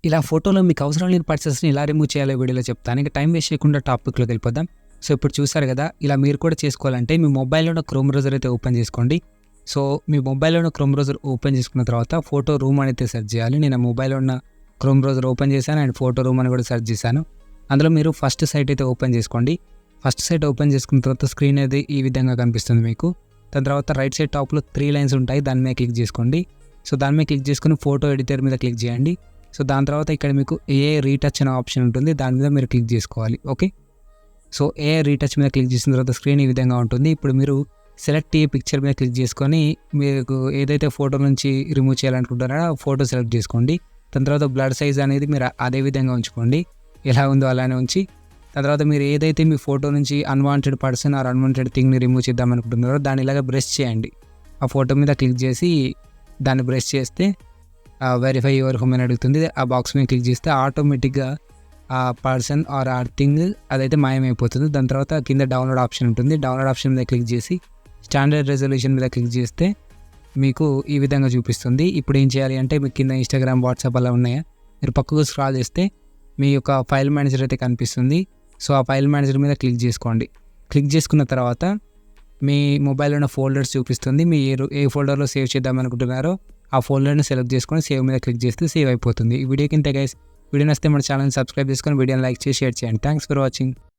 ఇలా ఫోటోలో మీకు అవసరం లేని పర్సన్స్‌ని ఎలా రిమూవ్ చేయాలో వీడియోలో చెప్తాను. ఇంక టైం వేస్ట్ చేయకుండా టాపిక్‌లోకి వెళ్ళిపోదాం. సో, ఇప్పుడు చూసారు కదా! ఇలా మీరు కూడా చేసుకోవాలంటే మీ మొబైల్‌లో ఉన్న క్రోమ్ బ్రౌజర్ అయితే ఓపెన్ చేసుకోండి. సో, మీ మొబైల్‌లో ఉన్న క్రోమ్ బ్రౌజర్ ఓపెన్ చేసుకున్న తర్వాత ఫోటో రూమ్ అయితే సెర్చ్ చేయాలి. నేను మొబైల్‌లో ఉన్న క్రోమ్ బ్రౌజర్ ఓపెన్ చేశాను అండ్ ఫోటో రూమ్ అని కూడా సెర్చ్ చేశాను. అందులో మీరు ఫస్ట్ సైట్ అయితే ఓపెన్ చేసుకోండి. ఫస్ట్ సైట్ ఓపెన్ చేసుకున్న తర్వాత స్క్రీన్ అనేది ఈ విధంగా కనిపిస్తుంది మీకు. దాని తర్వాత రైట్ సైడ్ టాప్‌లో 3 లైన్స్ ఉంటాయి. దాని మీద క్లిక్ చేసుకోండి. సో, దాని మీద క్లిక్ చేసుకొని ఫోటో ఎడిటర్ మీద క్లిక్ చేయండి. సో, దాని తర్వాత ఇక్కడ మీకు ఏఐ రీటచ్ అనే ఆప్షన్ ఉంటుంది. దాని మీద మీరు క్లిక్ చేసుకోవాలి. ఓకే. సో, ఏఐ రీటచ్ మీద క్లిక్ చేసిన తర్వాత స్క్రీన్ ఈ విధంగా ఉంటుంది. ఇప్పుడు మీరు సెలెక్ట్ ఏ పిక్చర్ మీద క్లిక్ చేసుకొని మీకు ఏదైతే ఫోటో నుంచి రిమూవ్ చేయాలనుకుంటున్నారో ఆ ఫోటో సెలెక్ట్ చేసుకోండి. దాని తర్వాత బ్లడ్ సైజ్ అనేది మీరు అదే విధంగా ఉంచుకోండి. ఎలా ఉందో అలానే ఉంచి దాని తర్వాత మీరు ఏదైతే మీ ఫోటో నుంచి అన్వాంటెడ్ పర్సన్ ఆర్ అన్వాంటెడ్ థింగ్‌ని రిమూవ్ చేద్దాం అనుకుంటున్నారో దాన్ని ఇలాగ బ్రష్ చేయండి. ఆ ఫోటో మీద క్లిక్ చేసి దాన్ని బ్రష్ చేస్తే వెరిఫై యువర్ హోమ్ అని అడుగుతుంది. ఆ బాక్స్ మీద క్లిక్ చేస్తే ఆటోమేటిక్‌గా ఆ పర్సన్ ఆర్ ఆ థింగ్ అదైతే మాయమైపోతుంది. దాని తర్వాత కింద డౌన్లోడ్ ఆప్షన్ ఉంటుంది. డౌన్లోడ్ ఆప్షన్ మీద క్లిక్ చేసి స్టాండర్డ్ రెజల్యూషన్ మీద క్లిక్ చేస్తే మీకు ఈ విధంగా చూపిస్తుంది. ఇప్పుడు ఏం చేయాలి అంటే మీకు కింద ఇన్‌స్టాగ్రామ్, వాట్సాప్ అలా ఉన్నాయా? మీరు పక్కకు స్క్రాల్ చేస్తే మీ యొక్క ఫైల్ మేనేజర్ అయితే కనిపిస్తుంది. సో, ఆ ఫైల్ మేనేజర్ మీద క్లిక్ చేసుకోండి. క్లిక్ చేసుకున్న తర్వాత మీ మొబైల్‌లో ఉన్న ఫోల్డర్స్ చూపిస్తుంది. మీరు ఏ ఫోల్డర్‌లో సేవ్ చేద్దాం అనుకుంటున్నారో ఆ ఫోల్డర్‌ని సెలెక్ట్ చేసుకొని సేవ్ మీద క్లిక్ చేస్తే సేవ్ అయిపోతుంది. ఈ వీడియోకి ఇంతే గైస్. వీడియో నచ్చితే మన ఛానల్‌ని సబ్స్క్రైబ్ చేసుకొని వీడియోని లైక్ చేసి షేర్ చేయండి. Thanks for watching.